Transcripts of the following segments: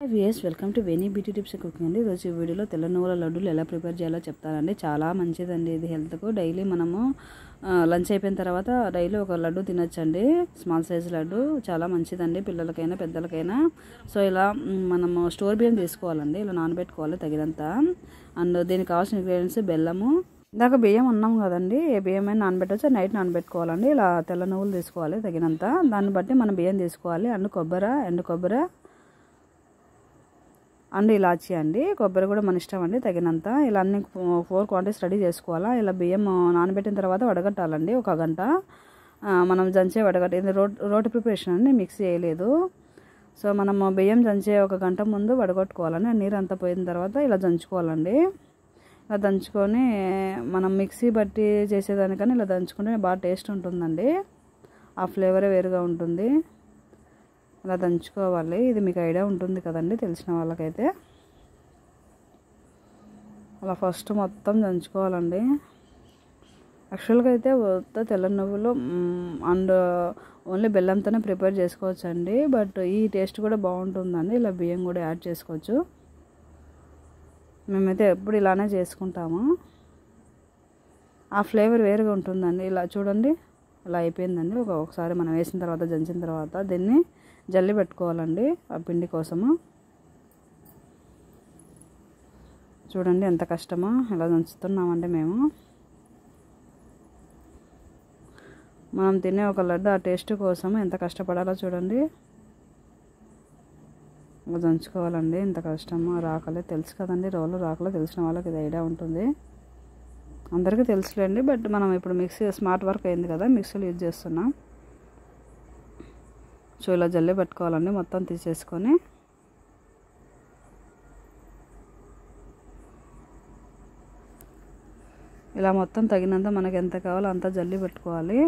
VS welcome to Veni beauty tips cooking అండి. ఈరోజు ఈ వీడియోలో తెల్ల నువ్వుల లడ్డూలు ఎలా ప్రిపేర్ చేయాలో చెప్తానండి. చాలా మంచిదండి ఇది హెల్త్కు. డైలీ మనము లంచ్ అయిపోయిన తర్వాత డైలీ ఒక లడ్డు తినొచ్చండి. స్మాల్ సైజ్ లడ్డు చాలా మంచిదండి పిల్లలకైనా పెద్దలకైనా. సో ఇలా మనము స్టోర్ బియ్యం తీసుకోవాలండి, ఇలా నానబెట్టుకోవాలి తగినంత. అండ్ దీనికి కావాల్సిన ఇంగ్రీడియంట్స్ బెల్లము, ఇందాక బియ్యం ఉన్నాం కదండి, ఏ బియ్యమైనా నానబెట్టవచ్చు, నైట్ నానబెట్టుకోవాలండి. ఇలా తెల్ల నువ్వులు తీసుకోవాలి తగినంత, దాన్ని బట్టి మనం బియ్యం తీసుకోవాలి. అండ్ ఎండు కొబ్బరి అండ్ ఇలాచి అండి. కొబ్బరి కూడా మన ఇష్టం అండి తగినంత. ఇలా అన్ని 4 క్వాంటిటీస్ రెడీ చేసుకోవాలా. ఇలా బియ్యం నానబెట్టిన తర్వాత వడగట్టాలండి 1 గంట. మనం దంచే వడగట్టే రోటి ప్రిపరేషన్ అండి, మిక్స్ చేయలేదు. సో మనము బియ్యం దంచే 1 గంట ముందు వడగొట్టుకోవాలండి. నీరు అంతా పోయిన తర్వాత ఇలా దంచుకోవాలండి. ఇలా దంచుకొని మనం మిక్సీ బట్టి చేసేదానికన్నా ఇలా దంచుకుంటే బాగా టేస్ట్ ఉంటుందండి. ఆ ఫ్లేవరే వేరుగా ఉంటుంది. అలా దంచుకోవాలి. ఇది మీకు ఐడియా ఉంటుంది కదండి తెలిసిన వాళ్ళకైతే. అలా ఫస్ట్ మొత్తం దంచుకోవాలండి. యాక్చువల్గా అయితే తెల్ల నువ్వులు అండ్ ఓన్లీ బెల్లంతోనే ప్రిపేర్ చేసుకోవచ్చు అండి. బట్ ఈ టేస్ట్ కూడా బాగుంటుందండి. ఇలా బియ్యం కూడా యాడ్ చేసుకోవచ్చు. మేమైతే ఎప్పుడు ఇలానే చేసుకుంటాము. ఆ ఫ్లేవర్ వేరుగా ఉంటుందండి. ఇలా చూడండి, ఇలా అయిపోయిందండి. ఒకసారి మనం వేసిన తర్వాత దంచిన తర్వాత దీన్ని జల్లి పెట్టుకోవాలండి ఆ పిండి కోసము. చూడండి ఎంత కష్టమో, ఇలా దంచుతున్నామండి మేము. మనం తినే ఒక లడ్డు ఆ టేస్ట్ కోసం ఎంత కష్టపడాలో చూడండి. ఇలా దంచుకోవాలండి. ఎంత కష్టమో రాకలే తెలుసు కదండి, రోలు రాకలే తెలిసిన వాళ్ళకి ఇది ఐడియా ఉంటుంది. అందరికీ తెలుసులేండి, బట్ మనం ఇప్పుడు మిక్సీ స్మార్ట్ వర్క్ అయింది కదా, మిక్సీలు యూజ్ చేస్తున్నాం. సో ఇలా జల్లె పెట్టుకోవాలండి మొత్తం తీసేసుకొని. ఇలా మొత్తం తగినంత మనకి ఎంత కావాలో అంత జల్లి పెట్టుకోవాలి.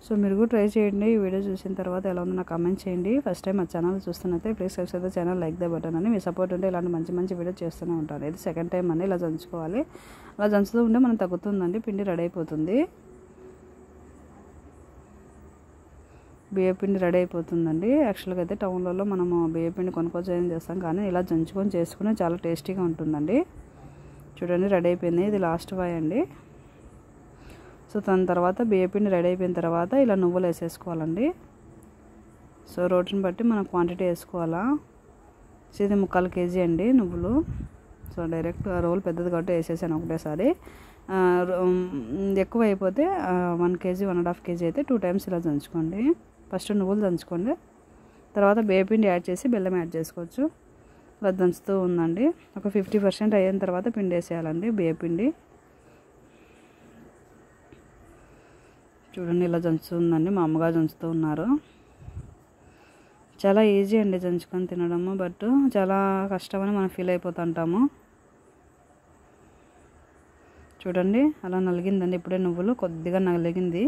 సో మీరు కూడా ట్రై చేయండి. ఈ వీడియో చూసిన తర్వాత ఎలా ఉందో నాకు కామెంట్ చేయండి. ఫస్ట్ టైం మా ఛానల్ చూస్తున్నట్టే please subscribe the channel, like the button అని. మీ సపోర్ట్ ఉంటే ఇలాంటి మంచి వీడియో చేస్తూనే ఉంటాను. ఇది సెకండ్ టైం అండి. ఇలా దంచుకోవాలి. అలా దంచుతూ ఉంటే మనం తగ్గుతుందండి, పిండి రెడీ అయిపోతుంది. బియ్యపిండి రెడీ అయిపోతుందండి. యాక్చువల్గా అయితే టౌన్లలో మనము బియ్యపిండి కొనుక్కొని చేస్తాం, కానీ ఇలా దంచుకొని చేసుకుని చాలా టేస్టీగా ఉంటుందండి. చూడండి రెడీ అయిపోయింది. ఇది లాస్ట్ వాయ్ అండి. సో దాని తర్వాత బియ్యపిండి రెడీ అయిపోయిన తర్వాత ఇలా నువ్వులు వేసేసుకోవాలండి. సో రోటిని బట్టి మనం క్వాంటిటీ వేసుకోవాలా. సో ఇది 3/4 kg అండి నువ్వులు. సో డైరెక్ట్ రోల్ పెద్దది కాబట్టి వేసేసాను ఒకటేసారి. ఎక్కువ అయిపోతే 1 kg 1.5 kg అయితే 2 times ఇలా దంచుకోండి. ఫస్ట్ నువ్వులు దంచుకోండి, తర్వాత బియ్యపిండి యాడ్ చేసి బెల్లం యాడ్ చేసుకోవచ్చు. ఇలా దంచుతూ ఉందండి. ఒక 50% అయిన తర్వాత పిండి వేసేయాలండి బియ్యపిండి. చూడండి ఇలా దంచుతుందండి, మా అమ్మగారు దంచుతూ ఉన్నారు. చాలా ఈజీ అండి దంచుకొని తినడము, బట్ చాలా కష్టమని మనం ఫీల్ అయిపోతుంటాము. చూడండి అలా నలిగిందండి. ఇప్పుడే నువ్వులు కొద్దిగా నలిగింది.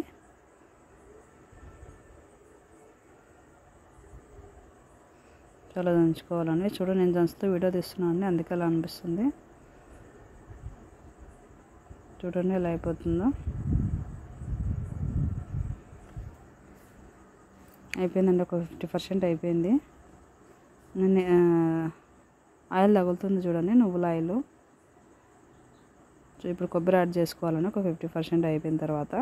చాలా దంచుకోవాలండి. చూడండి నేను దంచుతూ వీడియో తీస్తున్నాను అండి, అందుకే అలా అనిపిస్తుంది. చూడండి ఎలా అయిపోతుందో. అయిపోయిందండి, ఒక 50% అయిపోయింది. నేను ఆయిల్ తగులుతుంది చూడండి, నువ్వుల ఆయిల్. సో ఇప్పుడు కొబ్బరి యాడ్ చేసుకోవాలండి ఒక 50% అయిపోయిన తర్వాత.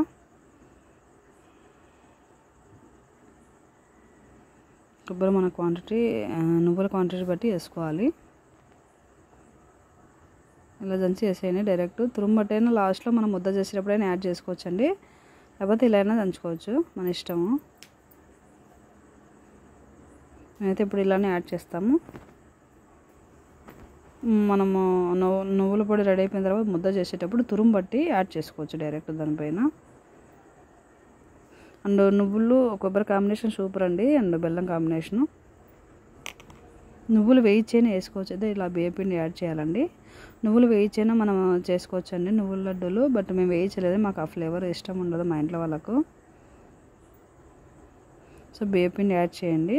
కొబ్బరి మన క్వాంటిటీ, నువ్వుల క్వాంటిటీ బట్టి వేసుకోవాలి. ఇలా దంచి వేసేయండి. డైరెక్ట్ తురుంబట్టైనా లాస్ట్లో మనం ముద్ద చేసేటప్పుడైనా యాడ్ చేసుకోవచ్చండి, లేకపోతే ఇలా అయినా దంచుకోవచ్చు, మన ఇష్టము. నేనైతే ఇప్పుడు ఇలానే యాడ్ చేస్తాము. మనము నువ్వుల పొడి రెడీ అయిపోయిన తర్వాత ముద్ద చేసేటప్పుడు తురుము బట్టి యాడ్ చేసుకోవచ్చు డైరెక్ట్ దానిపైన. అండ్ నువ్వులు కొబ్బరి కాంబినేషన్ సూపర్ అండి, అండ్ బెల్లం కాంబినేషను. నువ్వులు వేయించైనా వేసుకోవచ్చు, అయితే ఇలా బియ్యపిండి యాడ్ చేయాలండి. నువ్వులు వేయించైనా మనం చేసుకోవచ్చు అండి నువ్వుల లడ్డూలు, బట్ మేము వేయించలేదు, మాకు ఆ ఫ్లేవర్ ఇష్టం ఉండదు మా ఇంట్లో వాళ్ళకు. సో బియ్యపిండి యాడ్ చేయండి.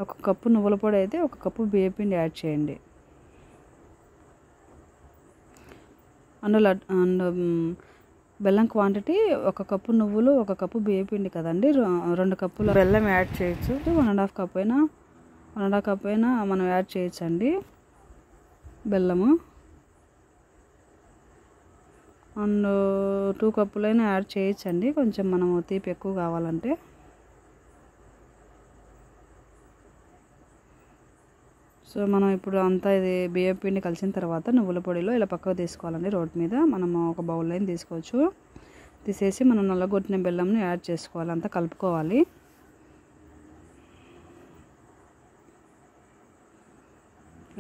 1 కప్పు నువ్వుల పొడి అయితే 1 కప్పు బియ్యపిండి యాడ్ చేయండి. అండ్ బెల్లం క్వాంటిటీ 1 కప్పు నువ్వులు 1 కప్పు బియ్యం పిండి కదండి, 2 కప్పుల బెల్లం యాడ్ చేయొచ్చు. 1.5 కప్ అయినా 1.5 కప్ అయినా మనం యాడ్ చేయొచ్చండి బెల్లము. అండ్ 2 కప్పులైనా యాడ్ చేయొచ్చండి, కొంచెం మనము తీపి ఎక్కువ కావాలంటే. సో మనం ఇప్పుడు అంతా ఇది బియ్యం పిండి కలిసిన తర్వాత నువ్వుల పొడిలో ఇలా పక్కకు తీసుకోవాలండి. రోడ్ మీద మనము ఒక బౌల్లో తీసుకోవచ్చు. తీసేసి మనం నల్లగొట్టిన బెల్లంని యాడ్ చేసుకోవాలి, అంతా కలుపుకోవాలి.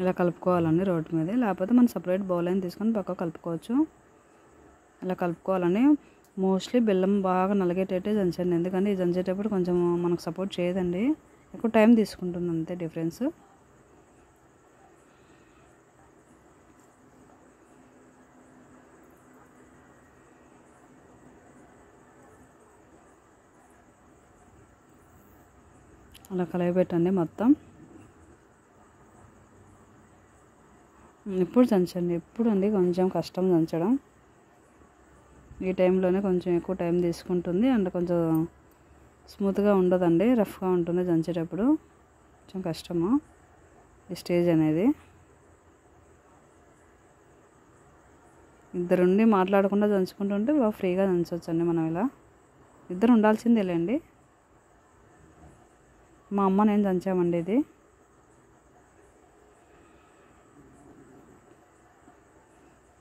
ఇలా కలుపుకోవాలండి రోడ్ మీద, లేకపోతే మనం సపరేట్ బౌల్ అయినా తీసుకొని పక్కకు కలుపుకోవచ్చు. ఇలా కలుపుకోవాలని. మోస్ట్లీ బెల్లం బాగా నలిగేటట్టే దంచండి, ఎందుకంటే ఇది దంచేటప్పుడు కొంచెం మనకు సపోర్ట్ చేయదండి, ఎక్కువ టైం తీసుకుంటుంది, అంతే డిఫరెన్స్. అలా కలయబెట్టండి మొత్తం. ఇప్పుడు దంచండి, ఎప్పుడు అండి కొంచెం కష్టం దంచడం. ఈ టైంలోనే కొంచెం ఎక్కువ టైం తీసుకుంటుంది అండ్ కొంచెం స్మూత్గా ఉండదండి, రఫ్గా ఉంటుంది దంచేటప్పుడు, కొంచెం కష్టము ఈ స్టేజ్ అనేది. ఇద్దరుండి మాట్లాడకుండా దంచుకుంటుంటే బాగా ఫ్రీగా దంచవచ్చండి మనం. ఇలా ఇద్దరు ఉండాల్సిందేలేండి. మా అమ్మ నేను దంచామండి ఇది.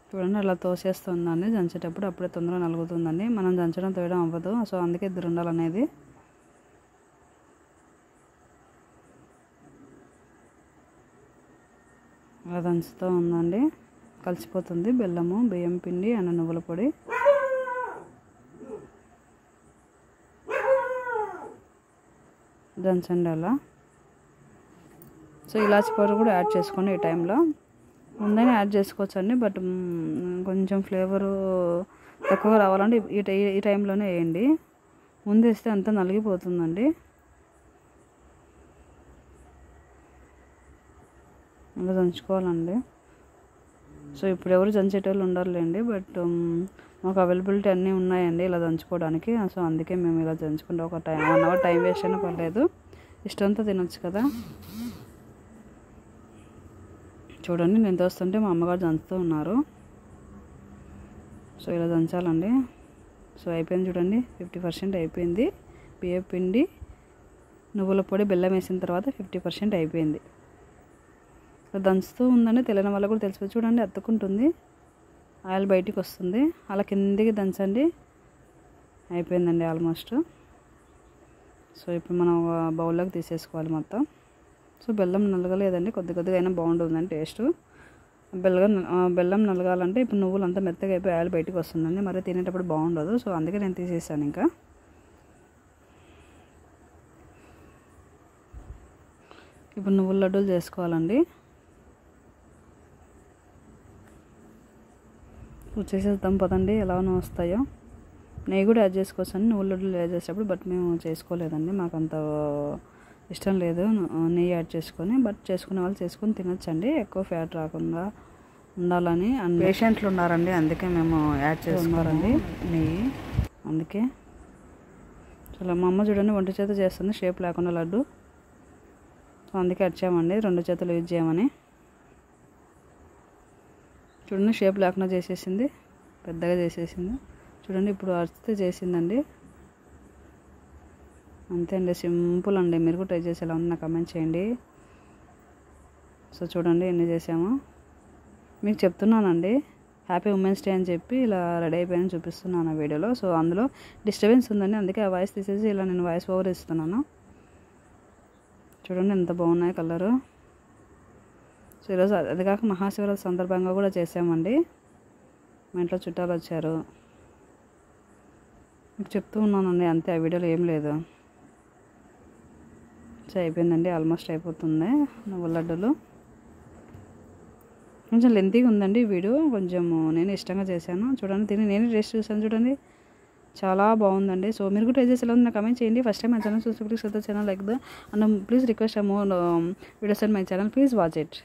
చూడండి అలా తోసేస్తుందండి దంచేటప్పుడు, అప్పుడే తొందరగా నలుగుతుందండి. మనం దంచడం తోయడం అవ్వదు, సో అందుకే ఇద్దరు ఉండాలనేది. అలా దంచుతూ ఉందండి, కలిసిపోతుంది బెల్లము బియ్యం పిండి అండ్ నువ్వుల పొడి. దంచండి అలా. సో ఇలాచి పౌడర్ కూడా యాడ్ చేసుకోండి ఈ టైంలో, ముందైనా యాడ్ చేసుకోవచ్చండి, బట్ కొంచెం ఫ్లేవరు తక్కువ రావాలంటే ఈ టైంలోనే వేయండి. ముందు వేస్తే అంతా నలిగిపోతుందండి. అలా దంచుకోవాలండి. సో ఇప్పుడు ఎవరు దంచేటోళ్ళు ఉండాలండి, బట్ మాకు అవైలబిలిటీ అన్నీ ఉన్నాయండి ఇలా దంచుకోవడానికి. సో అందుకే మేము ఇలా దంచుకుంటే ఒక 1 అవర్ టైం వేస్ట్ అయినా పర్లేదు, ఇష్టంతో తినొచ్చు కదా. చూడండి నేను దోస్తుంటే మా అమ్మగారు దంచుతూ ఉన్నారు. సో ఇలా దంచాలండి. సో అయిపోయింది చూడండి, 50% అయిపోయింది. బియ్యం పిండి నువ్వుల పొడి బెల్లం వేసిన తర్వాత 50% అయిపోయింది. సో దంచుతూ ఉందండి, తెలియని వాళ్ళకు కూడా తెలిసిపోతుంది. చూడండి అతుక్కుంటుంది, ఆయిల్ బయటికి వస్తుంది. అలా కిందికి దంచండి, అయిపోయిందండి ఆల్మోస్ట్. సో ఇప్పుడు మనం బౌల్లోకి తీసేసుకోవాలి మొత్తం. సో బెల్లం నలగలేదండి, కొద్దిగా అయినా బాగుంటుందండి టేస్ట్. బెల్లం నలగాలంటే ఇప్పుడు నువ్వులు అంతా మెత్తగా అయిపోయి ఆయిల్ బయటికి వస్తుందండి, మరి తినేటప్పుడు బాగుండదు. సో అందుకే నేను తీసేసాను. ఇంకా ఇప్పుడు నువ్వుల లడ్డూలు చేసుకోవాలండి. చేసేద్దాం పదండి, ఎలానో వస్తాయో. నెయ్యి కూడా యాడ్ చేసుకోవచ్చండి నువ్వుల లడ్డూలు యాడ్ చేసేటప్పుడు, బట్ మేము చేసుకోలేదండి, మాకు అంత ఇష్టం లేదు నెయ్యి యాడ్ చేసుకొని. బట్ చేసుకునే వాళ్ళు చేసుకొని తినొచ్చండి, ఎక్కువ ఫ్యాట్ రాకుండా ఉండాలని. అండ్ పేషెంట్లు ఉన్నారండి, అందుకే మేము యాడ్ చేసుకోవాలండి నెయ్యి. అందుకే చాలా మా అమ్మ చూడండి ఒంటి చేత చేస్తుంది, షేప్ లేకుండా లడ్డు. సో అందుకే వచ్చామండి 2 చేతులు యూజ్ చేయమని. చూడండి షేప్ లేకుండా చేసేసింది, పెద్దగా చేసేసింది. చూడండి ఇప్పుడు అరిస్తే చేసిందండి, అంతే అండి, సింపుల్ అండి. మీరు కూడా ట్రై చేసి ఎలా ఉంది నాకు కమెంట్ చేయండి. సో చూడండి ఎన్ని చేసామో మీకు చెప్తున్నానండి. హ్యాపీ ఉమెన్స్ డే అని చెప్పి ఇలా రెడీ అయిపోయాయని చూపిస్తున్నాను ఆ వీడియోలో. సో అందులో డిస్టర్బెన్స్ ఉందండి, అందుకే ఆ వాయిస్ తీసేసి ఇలా నేను వాయిస్ ఓవర్ ఇస్తున్నాను. చూడండి ఎంత బాగున్నాయి కలరు. సో ఈరోజు అది కాక మహాశివరాత్రి సందర్భంగా కూడా చేసామండి, మా ఇంట్లో చుట్టాలు వచ్చారు. మీకు చెప్తూ ఉన్నానండి, అంతే, ఆ వీడియోలో ఏం లేదు. సో అయిపోయిందండి, ఆల్మోస్ట్ అయిపోతుంది నువ్వుల లడ్డూలు. కొంచెం లెంతీగా ఉందండి వీడియో, కొంచెం నేను ఇష్టంగా చేశాను. చూడండి తిని నేను టేస్ట్ చూసాను, చూడండి చాలా బాగుందండి. సో మీరు కూడా ట్రై చేసి ఎలా ఉంది నాకు కమెంట్ చేయండి. ఫస్ట్ టైం మై ఛానల్ చూస్తే please channel like the and please request more videos and my channel, please watch it.